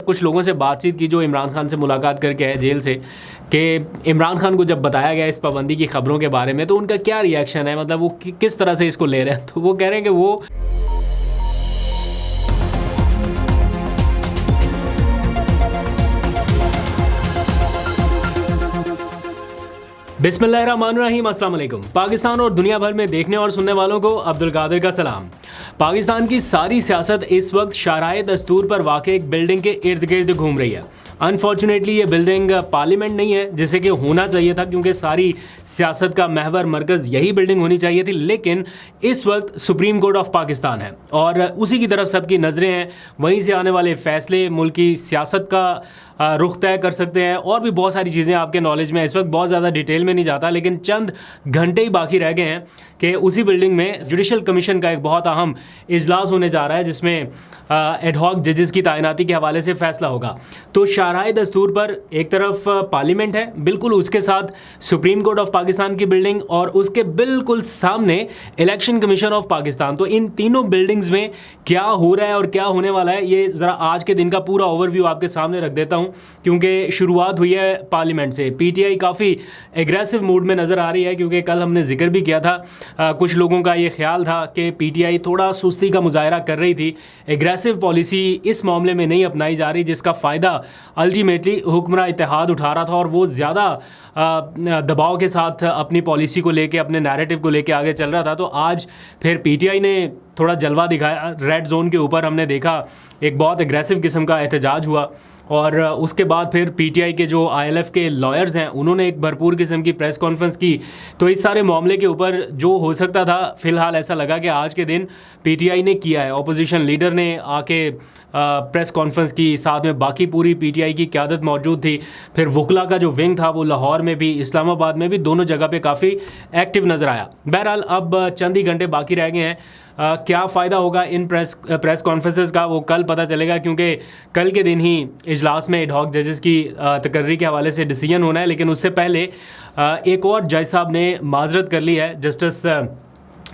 कुछ लोगों से बातचीत की जो इमरान खान से मुलाकात करके आए जेल से, कि इमरान खान को जब बताया गया इस पाबंदी की खबरों के बारे में तो उनका क्या रिएक्शन है, मतलब वो किस तरह से इसको ले रहे हैं। तो वो कह रहे हैं कि वो बिस्मिल्लाहिर्रहमानिर्रहीम, अस्सलाम वालेकुम। पाकिस्तान और दुनिया भर में देखने और सुनने वालों को अब्दुल कादिर का सलाम। पाकिस्तान की सारी सियासत इस वक्त शाहराह दस्तूर पर वाक़ एक बिल्डिंग के इर्द गिर्द घूम रही है। अनफॉर्चुनेटली ये बिल्डिंग पार्लियामेंट नहीं है जैसे कि होना चाहिए था, क्योंकि सारी सियासत का महवर मरकज़ यही बिल्डिंग होनी चाहिए थी, लेकिन इस वक्त सुप्रीम कोर्ट ऑफ पाकिस्तान है और उसी की तरफ सबकी नज़रें हैं। वहीं से आने वाले फ़ैसले मुल्क की सियासत का रुख तय कर सकते हैं और भी बहुत सारी चीज़ें आपके नॉलेज में। इस वक्त बहुत ज़्यादा डिटेल में नहीं जाता, लेकिन चंद घंटे ही बाकी रह गए हैं कि उसी बिल्डिंग में जुडिशल कमीशन का एक बहुत अहम इजलास होने जा रहा है, जिसमें एडहॉक जजेस की तैनाती के हवाले से फ़ैसला होगा। तो शाहराह दस्तूर पर एक तरफ पार्लियामेंट है, बिल्कुल उसके साथ सुप्रीम कोर्ट ऑफ पाकिस्तान की बिल्डिंग और उसके बिल्कुल सामने इलेक्शन कमीशन ऑफ पाकिस्तान। तो इन तीनों बिल्डिंग्स में क्या हो रहा है और क्या होने वाला है, ये ज़रा आज के दिन का पूरा ओवरव्यू आपके सामने रख देता हूँ, क्योंकि शुरुआत हुई है पार्लियामेंट से। पीटीआई काफ़ी एग्रेसिव मूड में नज़र आ रही है, क्योंकि कल हमने जिक्र भी किया था, कुछ लोगों का ये ख्याल था कि पीटीआई थोड़ा सुस्ती का मुजाहरा कर रही थी, एग्रेसिव पॉलिसी इस मामले में नहीं अपनाई जा रही, जिसका फ़ायदा अल्टीमेटली हुक्मरान इत्तेहाद उठा रहा था और वो ज़्यादा दबाव के साथ अपनी पॉलिसी को लेके, अपने नैरेटिव को लेके आगे चल रहा था। तो आज फिर पीटीआई ने थोड़ा जलवा दिखाया। रेड जोन के ऊपर हमने देखा एक बहुत एग्रेसिव किस्म का एहतजाज हुआ और उसके बाद फिर पीटीआई के जो आईएलएफ के लॉयर्स हैं उन्होंने एक भरपूर किस्म की प्रेस कॉन्फ्रेंस की। तो इस सारे मामले के ऊपर जो हो सकता था, फ़िलहाल ऐसा लगा कि आज के दिन पीटीआई ने किया है। अपोजिशन लीडर ने आके प्रेस कॉन्फ्रेंस की, साथ में बाकी पूरी पीटीआई की क़यादत मौजूद थी। फिर वकला का जो विंग था वो लाहौर में भी, इस्लामाबाद में भी, दोनों जगह पे काफ़ी एक्टिव नज़र आया। बहरहाल अब चंद ही घंटे बाकी रह गए हैं। क्या फ़ायदा होगा इन प्रेस कॉन्फ्रेंसेस का वो कल पता चलेगा, क्योंकि कल के दिन ही इजलास में एडहॉक जजेस की तकर्री के हवाले से डिसीजन होना है। लेकिन उससे पहले एक और जज साहब ने माजरत कर ली है, जस्टिस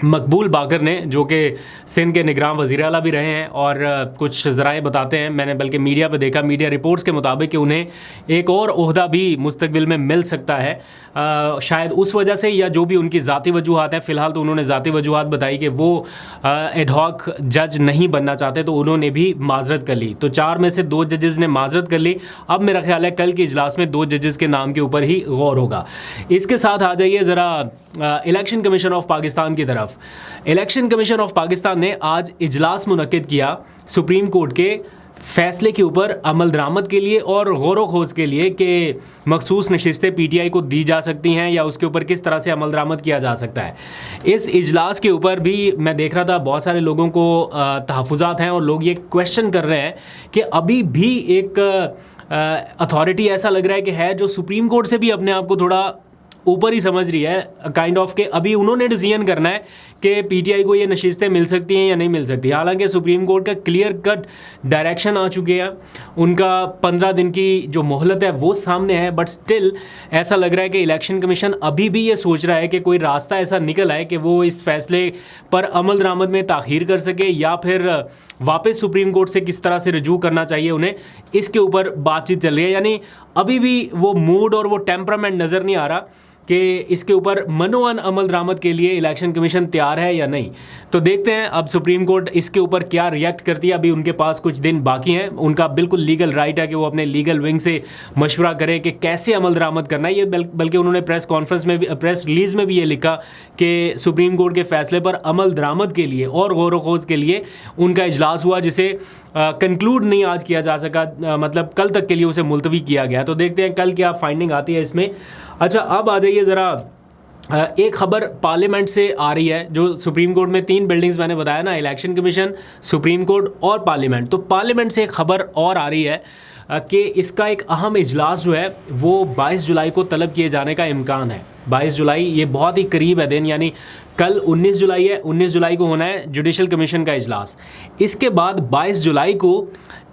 मकबूल बाकर ने, जो कि सिंध के निगरान वज़ीर आला भी रहे हैं। और कुछ ज़राए बताते हैं, मैंने बल्कि मीडिया पे देखा, मीडिया रिपोर्ट्स के मुताबिक कि उन्हें एक और ओहदा भी मुस्तकबिल में मिल सकता है, शायद उस वजह से या जो भी उनकी ज़ाती वजूहात है। फ़िलहाल तो उन्होंने ज़ाती वजूहात बताई कि वो एडहॉक जज नहीं बनना चाहते, तो उन्होंने भी माजरत कर ली। तो 4 में से 2 जजेस ने माजरत कर ली। अब मेरा ख्याल है कल के इजलास में 2 जजेस के नाम के ऊपर ही गौर होगा। इसके साथ आ जाइए ज़रा इलेक्शन कमीशन ऑफ पाकिस्तान की तरफ। इलेक्शन कमीशन ऑफ पाकिस्तान ने आज इजलास मुनक्किद किया सुप्रीम कोर्ट के फैसले के ऊपर अमल दरामद के लिए और गौर खोज के लिए कि मखसूस नशिस्तें पीटीआई को दी जा सकती हैं या उसके ऊपर किस तरह से अमल दरामद किया जा सकता है। इस इजलास के ऊपर भी मैं देख रहा था बहुत सारे लोगों को तहफ़्फ़ुज़ात हैं और लोग ये क्वेश्चन कर रहे हैं कि अभी भी एक अथॉरिटी ऐसा लग रहा है कि है जो सुप्रीम कोर्ट से भी अपने आप को थोड़ा ऊपर ही समझ रही है, काइंड ऑफ के अभी उन्होंने डिसीजन करना है कि पीटीआई को ये नशिस्तें मिल सकती हैं या नहीं मिल सकती। हालांकि सुप्रीम कोर्ट का क्लियर कट डायरेक्शन आ चुके हैं, उनका 15 दिन की जो मोहलत है वो सामने है, बट स्टिल ऐसा लग रहा है कि इलेक्शन कमीशन अभी भी ये सोच रहा है कि कोई रास्ता ऐसा निकल आए कि वो इस फैसले पर अमल दरामद में ताख़ीर कर सके या फिर वापस सुप्रीम कोर्ट से किस तरह से रजू करना चाहिए उन्हें, इसके ऊपर बातचीत चल रही है। यानी अभी भी वो मूड और वो टेम्परामेंट नज़र नहीं आ रहा कि इसके ऊपर मनोअन अमल दरामद के लिए इलेक्शन कमीशन तैयार है या नहीं। तो देखते हैं अब सुप्रीम कोर्ट इसके ऊपर क्या रिएक्ट करती है। अभी उनके पास कुछ दिन बाकी हैं, उनका बिल्कुल लीगल राइट है कि वो अपने लीगल विंग से मशवरा करें कि कैसे अमल दरामद करना है। ये बल्कि उन्होंने प्रेस कॉन्फ्रेंस में भी, प्रेस रिलीज़ में भी ये लिखा कि सुप्रीम कोर्ट के फैसले पर अमल दरामद के लिए और गौर खोज के लिए उनका इजलास हुआ, जिसे कंक्लूड नहीं आज किया जा सका, मतलब कल तक के लिए उसे मुलतवी किया गया। तो देखते हैं कल क्या फाइंडिंग आती है इसमें। अच्छा, अब आ जाइए ज़रा एक ख़बर पार्लियामेंट से आ रही है, जो सुप्रीम कोर्ट में 3 बिल्डिंग्स मैंने बताया ना, इलेक्शन कमीशन, सुप्रीम कोर्ट और पार्लियामेंट। तो पार्लियामेंट से एक ख़बर और आ रही है कि इसका एक अहम इजलास जो है वो 22 जुलाई को तलब किए जाने का इम्कान है। 22 जुलाई ये बहुत ही करीब है दिन, यानी कल 19 जुलाई है, 19 जुलाई को होना है जुडिशल कमीशन का इजलास। इसके बाद 22 जुलाई को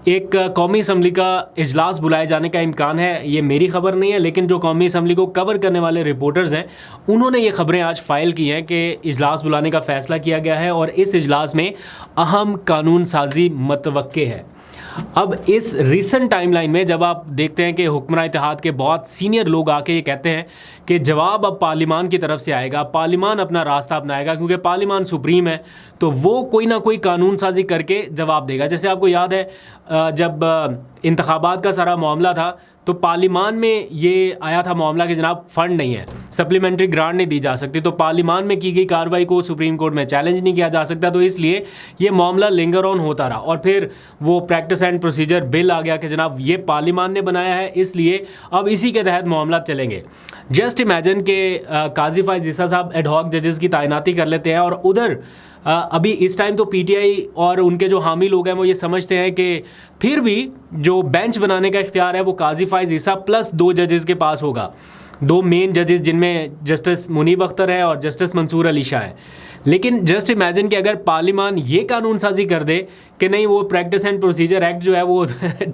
एक कौमी असम्बली का इजलास बुलाए जाने का इम्कान है। ये मेरी ख़बर नहीं है, लेकिन जो कौमी असम्बली को कवर करने वाले रिपोर्टर्स हैं उन्होंने ये ख़बरें आज फ़ाइल की हैं कि इजलास बुलाने का फ़ैसला किया गया है और इस इजलास में अहम कानून साजी मतवक्के है। अब इस रिसेंट टाइमलाइन में जब आप देखते हैं कि हुक्मरान इत्तेहाद के बहुत सीनियर लोग आके ये कहते हैं कि जवाब अब पार्लिमान की तरफ से आएगा, पार्लिमान अपना रास्ता अपनाएगा क्योंकि पार्लिमान सुप्रीम है, तो वो कोई ना कोई कानून साजी करके जवाब देगा। जैसे आपको याद है जब इंतखाबात का सारा मामला था तो पार्लिमान में ये आया था मामला कि जनाब फ़ंड नहीं है, सप्लीमेंट्री ग्रांट नहीं दी जा सकती, तो पार्लिमान में की गई कार्रवाई को सुप्रीम कोर्ट में चैलेंज नहीं किया जा सकता, तो इसलिए ये मामला लिंगर ऑन होता रहा। और फिर वो प्रैक्टिस एंड प्रोसीजर बिल आ गया कि जनाब ये पार्लिमान ने बनाया है, इसलिए अब इसी के तहत मामला चलेंगे। जस्ट इमेजिन के काजी फाइज ईसा साहब एडहॉक जजेस की तैनाती कर लेते हैं और उधर अभी इस टाइम तो पीटीआई और उनके जो हामी लोग हैं वो ये समझते हैं कि फिर भी जो बेंच बनाने का इख्तियार है वो काजी फाइज ईसा प्लस 2 जजेस के पास होगा, 2 मेन जजेस जिनमें जस्टिस मुनीब अख्तर है और जस्टिस मंसूर अली शाह है। लेकिन जस्ट इमेजिन कि अगर पार्लिमान ये कानून साजी कर दे कि नहीं वो प्रैक्टिस एंड प्रोसीजर एक्ट जो है वो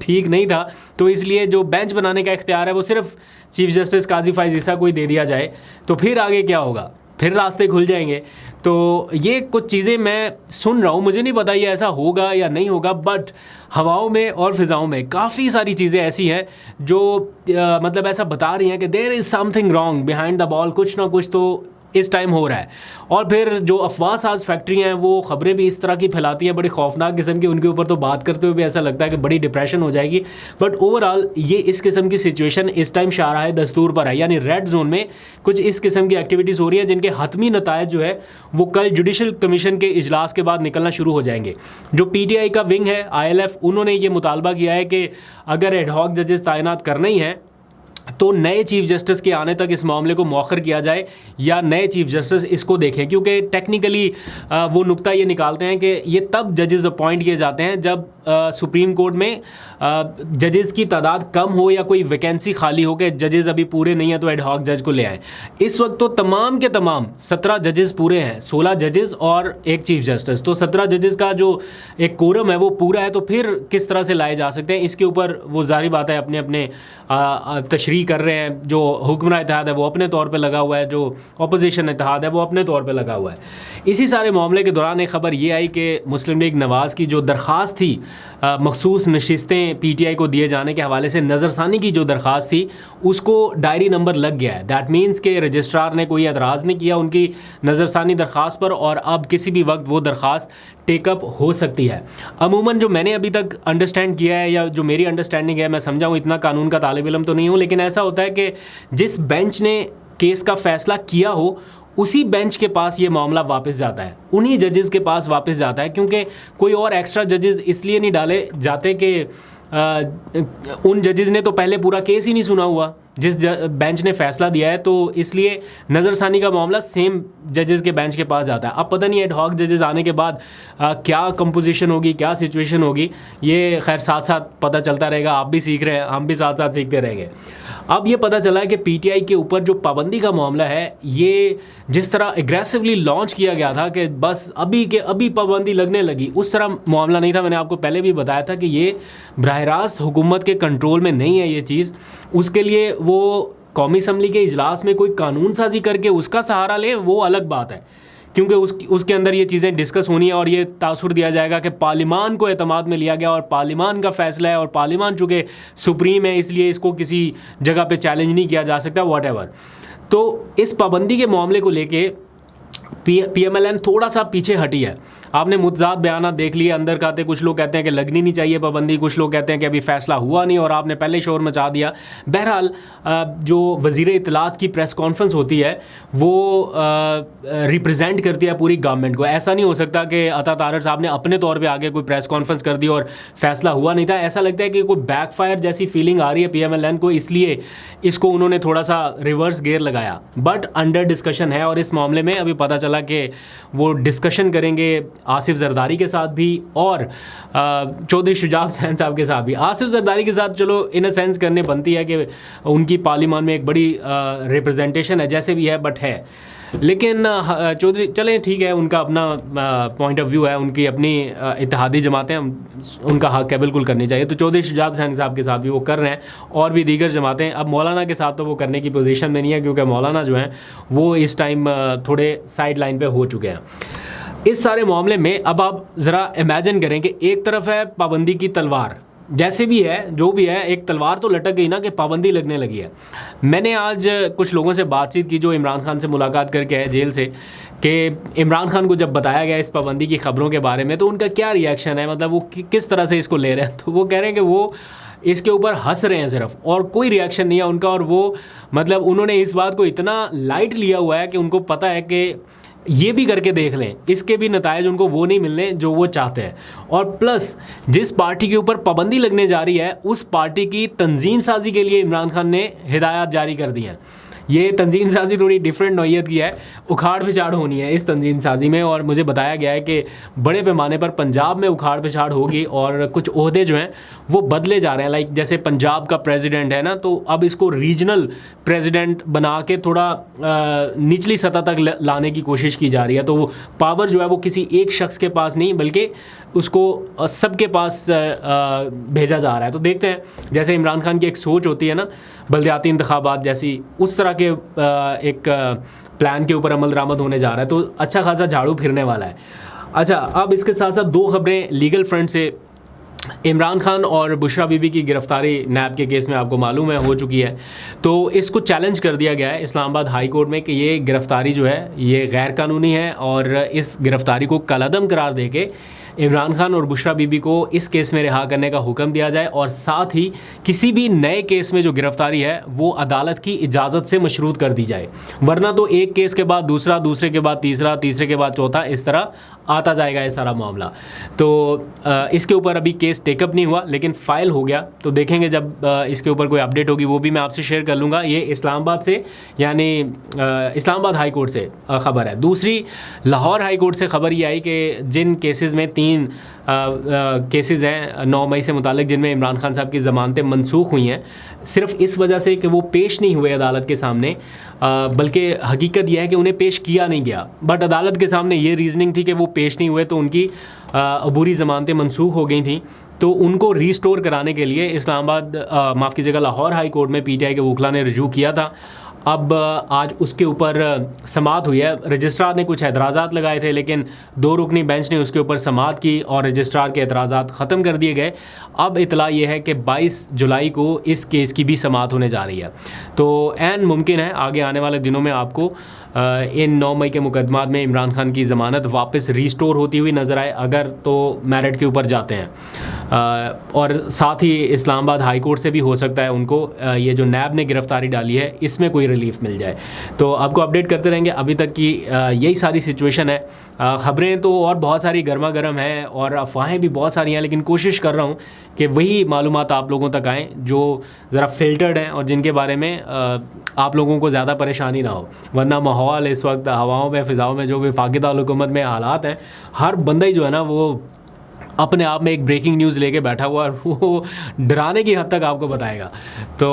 ठीक नहीं था, तो इसलिए जो बेंच बनाने का इख्तियार है वो सिर्फ चीफ जस्टिस काजी फाइज ईसा को ही दे दिया जाए, तो फिर आगे क्या होगा, फिर रास्ते खुल जाएंगे। तो ये कुछ चीज़ें मैं सुन रहा हूँ, मुझे नहीं पता ये ऐसा होगा या नहीं होगा, बट हवाओं में और फिज़ाओं में काफ़ी सारी चीज़ें ऐसी हैं जो मतलब ऐसा बता रही हैं कि there is something wrong behind the ball, कुछ ना कुछ तो इस टाइम हो रहा है। और फिर जो अफवाह साज फैक्ट्री हैं वो ख़बरें भी इस तरह की फैलाती हैं, बड़ी खौफनाक किस्म की, उनके ऊपर तो बात करते हुए भी ऐसा लगता है कि बड़ी डिप्रेशन हो जाएगी। बट ओवरऑल ये इस किस्म की सिचुएशन इस टाइम शाहराह दस्तूर पर है, यानी रेड जोन में कुछ इस किस्म की एक्टिविटीज़ हो रही है जिनके हतमी नतायज जो है वो कल जुडिशल कमीशन के इजलास के बाद निकलना शुरू हो जाएंगे। जो PTI का विंग है ILF, उन्होंने ये मुतालबा किया है कि अगर एडहॉक जजेस तैनात करना ही है तो नए चीफ जस्टिस के आने तक इस मामले को मौखर किया जाए या नए चीफ जस्टिस इसको देखें, क्योंकि टेक्निकली वो नुक्ता ये निकालते हैं कि ये तब जजेस अपॉइंट किए जाते हैं जब सुप्रीम कोर्ट में जजेस की तादाद कम हो या कोई वैकेंसी खाली हो कि जजेस अभी पूरे नहीं हैं तो एडहॉक जज को ले आएँ। इस वक्त तो तमाम के तमाम 17 जजेस पूरे हैं, 16 जजेस और एक चीफ जस्टिस, तो 17 जजेस का जो एक कोरम है वो पूरा है। तो फिर किस तरह से लाए जा सकते हैं, इसके ऊपर वो जारी बात है अपने अपने तशरीह कर रहे हैं। जो हुक्मरान इत्तेहाद है वो अपने तौर पे लगा हुआ है, जो अपोजिशन इत्तेहाद है वो अपने तौर पे लगा हुआ है। इसी सारे मामले के दौरान एक ख़बर ये आई कि मुस्लिम लीग नवाज़ की जो दरख्वास्त थी मखसूस नशिस्तें PTI को दिए जाने के हवाले से नज़रसानी की जो दरख्वास्त थी उसको डायरी नंबर लग गया है। दैट मीन्स के रजिस्ट्रार ने कोई एतराज़ नहीं किया उनकी नज़रसानी दरख्वास्त पर और अब किसी भी वक्त वो दरख्वास्त टेकअप हो सकती है। अमूमन जो मैंने अभी तक अंडरस्टैंड किया है या जो मेरी अंडरस्टैंडिंग है, मैं समझा हूँ, इतना कानून का तालिब इल्म तो नहीं हूँ, लेकिन ऐसा होता है कि जिस बेंच ने केस का फ़ैसला किया हो उसी बेंच के पास ये मामला वापस जाता है, उन्हीं जजेस के पास वापस जाता है, क्योंकि कोई और एक्स्ट्रा जजेस इसलिए नहीं डाले जाते कि उन जजेस ने तो पहले पूरा केस ही नहीं सुना हुआ जिस बेंच ने फ़ैसला दिया है, तो इसलिए नज़रसानी का मामला सेम जजेस के बेंच के पास जाता है। अब पता नहीं एडहॉक जजेस आने के बाद क्या कंपोजिशन होगी, क्या सिचुएशन होगी, ये खैर साथ साथ पता चलता रहेगा। आप भी सीख रहे हैं, हम भी साथ साथ सीखते रहेंगे। अब ये पता चला है कि PTI के ऊपर जो पाबंदी का मामला है ये जिस तरह एग्रेसिवली लॉन्च किया गया था कि बस अभी के अभी पाबंदी लगने लगी, उस तरह मामला नहीं था। मैंने आपको पहले भी बताया था कि ये बराह रास्त हुकूमत के कंट्रोल में नहीं है ये चीज़। उसके लिए वो कौमी असम्बली के इजलास में कोई कानून साजी करके उसका सहारा ले, वो अलग बात है, क्योंकि उसके अंदर ये चीज़ें डिस्कस होनी है और ये तासुर दिया जाएगा कि पार्लिमान को एतमाद में लिया गया और पार्लिमान का फ़ैसला है और पार्लिमान चूँकि सुप्रीम है इसलिए इसको किसी जगह पे चैलेंज नहीं किया जा सकता, व्हाटएवर। तो इस पाबंदी के मामले को लेके PMLN थोड़ा सा पीछे हटी है। आपने मुतज़ाद बयान देख लिए, अंदर कहते कुछ लोग कहते हैं कि लगनी नहीं चाहिए पाबंदी, कुछ लोग कहते हैं कि अभी फ़ैसला हुआ नहीं और आपने पहले शोर मचा दिया। बहरहाल जो वज़ीर इत्तलात की प्रेस कॉन्फ्रेंस होती है वो रिप्रेजेंट करती है पूरी गवर्नमेंट को। ऐसा नहीं हो सकता कि अता तारड़ साहब ने अपने तौर पर आगे कोई प्रेस कॉन्फ्रेंस कर दी और फ़ैसला हुआ नहीं था। ऐसा लगता है कि कोई बैकफायर जैसी फीलिंग आ रही है PMLN को, इसलिए इसको उन्होंने थोड़ा सा रिवर्स गेयर लगाया। बट अंडर डिस्कशन है और इस मामले में अभी पता चला कि वो डिस्कशन करेंगे आसिफ जरदारी के साथ भी और चौधरी शुजात हुसैन साहब के साथ भी। आसिफ जरदारी के साथ चलो इन अ सेंस करने बनती है कि उनकी पार्लियामान में एक बड़ी रिप्रेजेंटेशन है, जैसे भी है, बट है। लेकिन चौधरी चलें ठीक है, उनका अपना पॉइंट ऑफ व्यू है, उनकी अपनी इत्तेहादी जमातें, उनका हक है, बिल्कुल करनी चाहिए। तो चौधरी शुजात हुसैन साहब के साथ भी वो कर रहे हैं और भी दीगर जमातें। अब मौलाना के साथ तो वो करने की पोजीशन में नहीं है, क्योंकि मौलाना जो हैं वो इस टाइम थोड़े साइड लाइन पे हो चुके हैं। इस सारे मामले में अब आप ज़रा इमेजिन करें कि एक तरफ है पाबंदी की तलवार, जैसे भी है जो भी है, एक तलवार तो लटक गई ना कि पाबंदी लगने लगी है। मैंने आज कुछ लोगों से बातचीत की जो इमरान खान से मुलाकात करके आए जेल से, कि इमरान खान को जब बताया गया इस पाबंदी की खबरों के बारे में तो उनका क्या रिएक्शन है, मतलब वो किस तरह से इसको ले रहे हैं। तो वो कह रहे हैं कि वो इसके ऊपर हंस रहे हैं सिर्फ, और कोई रिएक्शन नहीं है उनका। और वो मतलब उन्होंने इस बात को इतना लाइट लिया हुआ है कि उनको पता है कि ये भी करके देख लें, इसके भी नतायज उनको वो नहीं मिलने जो वो चाहते हैं। और प्लस जिस पार्टी के ऊपर पाबंदी लगने जा रही है उस पार्टी की तंजीम साजी के लिए इमरान खान ने हिदायत जारी कर दी हैं। ये तंजीम साजी थोड़ी डिफरेंट नौइयत की है, उखाड़ पिछाड़ होनी है इस तंजीम साजी में। और मुझे बताया गया है कि बड़े पैमाने पर पंजाब में उखाड़ पिछाड़ होगी और कुछ ओहदे जो हैं वो बदले जा रहे हैं। लाइक जैसे पंजाब का प्रेसिडेंट है ना, तो अब इसको रीजनल प्रेसिडेंट बना के थोड़ा निचली सतह तक लाने की कोशिश की जा रही है। तो वो पावर जो है वो किसी एक शख्स के पास नहीं बल्कि उसको सबके पास भेजा जा रहा है। तो देखते हैं, जैसे इमरान खान की एक सोच होती है ना बल्दियाती इंतखाबात जैसी, उस तरह के एक प्लान के ऊपर अमल दरामद होने जा रहा है। तो अच्छा खासा झाड़ू फिरने वाला है। अच्छा, अब इसके साथ साथ दो खबरें लीगल फ्रंट से। इमरान खान और बुशरा बीबी की गिरफ्तारी नैब के केस में आपको मालूम है हो चुकी है। तो इसको चैलेंज कर दिया गया है इस्लामाबाद हाई कोर्ट में कि ये गिरफ्तारी जो है ये गैर कानूनी है, और इस गिरफ्तारी को कलअदम करार देके इमरान खान और बुशरा बीबी को इस केस में रिहा करने का हुक्म दिया जाए। और साथ ही किसी भी नए केस में जो गिरफ्तारी है वो अदालत की इजाज़त से मशरूत कर दी जाए, वरना तो एक केस के बाद दूसरा, दूसरे के बाद तीसरा, तीसरे के बाद चौथा, इस तरह आता जाएगा ये सारा मामला। तो इसके ऊपर अभी केस टेकअप नहीं हुआ लेकिन फ़ाइल हो गया। तो देखेंगे जब इसके ऊपर कोई अपडेट होगी वो भी मैं आपसे शेयर कर लूँगा। ये इस्लामाबाद से, यानी इस्लामाबाद हाई कोर्ट से ख़बर है। दूसरी लाहौर हाई कोर्ट से ख़बर ये आई कि जिन केसेस में 3 केसेस हैं 9 मई से मुतालिक, जिनमें इमरान खान साहब की ज़मानतें मनसूख हुई हैं, सिर्फ इस वजह से कि वो पेश नहीं हुए अदालत के सामने, बल्कि हकीकत यह है कि उन्हें पेश किया नहीं गया। बट अदालत के सामने ये रीज़निंग थी कि वो पेश नहीं हुए तो उनकी अबूरी ज़मानतें मनसूख हो गई थी। तो उनको रीस्टोर कराने के लिए इस्लामाबाद माफ़ कीजिएगा लाहौर हाई कोर्ट में PTI के वकला ने रजू किया था। अब आज उसके ऊपर समाअत हुई है। रजिस्ट्रार ने कुछ एतराज़ात लगाए थे लेकिन 2 रुकनी बेंच ने उसके ऊपर समाअत की और रजिस्ट्रार के एतराज़ात ख़त्म कर दिए गए। अब इतला ये है कि 22 जुलाई को इस केस की भी समाअत होने जा रही है। तो ऐन मुमकिन है आगे आने वाले दिनों में आपको इन 9 मई के मुकदमात में इमरान खान की ज़मानत वापस रीस्टोर होती हुई नज़र आए, अगर तो मेरिट के ऊपर जाते हैं। और साथ ही इस्लामाबाद हाई कोर्ट से भी हो सकता है उनको ये जो नैब ने गिरफ्तारी डाली है इसमें कोई रिलीफ मिल जाए। तो आपको अपडेट करते रहेंगे। अभी तक की यही सारी सिचुएशन है। ख़बरें तो और बहुत सारी गर्मा गर्म हैं और अफवाहें भी बहुत सारी हैं, लेकिन कोशिश कर रहा हूँ कि वही मालूमात आप लोगों तक आएँ जो ज़रा फिल्टर्ड हैं और जिनके बारे में आप लोगों को ज़्यादा परेशानी ना हो। वरना माहौल इस वक्त हवाओं में फ़िज़ाओं में जो वफाकी हुकूमत में हालात हैं, हर बंदा ही जो है ना वो अपने आप में एक ब्रेकिंग न्यूज़ लेके बैठा हुआ और वो डराने की हद तक आपको बताएगा। तो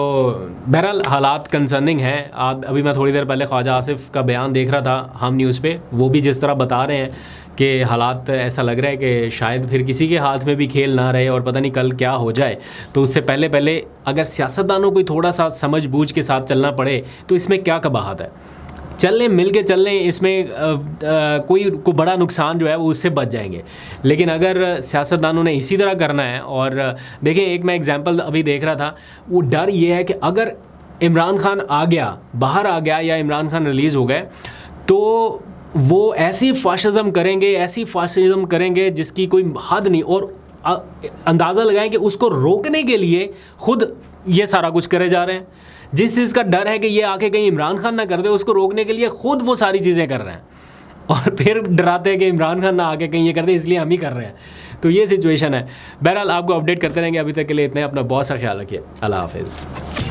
बहरहाल हालात कंसर्निंग हैं। अभी मैं थोड़ी देर पहले ख्वाजा आसिफ का बयान देख रहा था हम न्यूज़ पे, वो भी जिस तरह बता रहे हैं कि हालात ऐसा लग रहा है कि शायद फिर किसी के हाथ में भी खेल ना रहे और पता नहीं कल क्या हो जाए। तो उससे पहले अगर सियासतदानों को थोड़ा सा समझ बूझ के साथ चलना पड़े तो इसमें क्या कबाहत है। चलने मिल के चलने, इसमें कोई बड़ा नुकसान जो है वो उससे बच जाएंगे। लेकिन अगर सियासतदानों ने इसी तरह करना है, और देखें एक मैं एग्जांपल अभी देख रहा था, वो डर ये है कि अगर इमरान खान आ गया, बाहर आ गया या इमरान खान रिलीज़ हो गए तो वो ऐसी फाशिज़म करेंगे जिसकी कोई हद नहीं। और अंदाज़ा लगाएं कि उसको रोकने के लिए खुद ये सारा कुछ करे जा रहे हैं। जिस चीज़ का डर है कि ये आके कहीं इमरान खान ना कर दे, उसको रोकने के लिए खुद वो सारी चीज़ें कर रहे हैं और फिर डराते हैं कि इमरान खान ना आके कहीं ये कर दे, इसलिए हम ही कर रहे हैं। तो ये सिचुएशन है। बहरहाल आपको अपडेट करते रहेंगे। अभी तक के लिए इतने, अपना बहुत सा ख्याल रखिए। अल्लाह हाफिज़।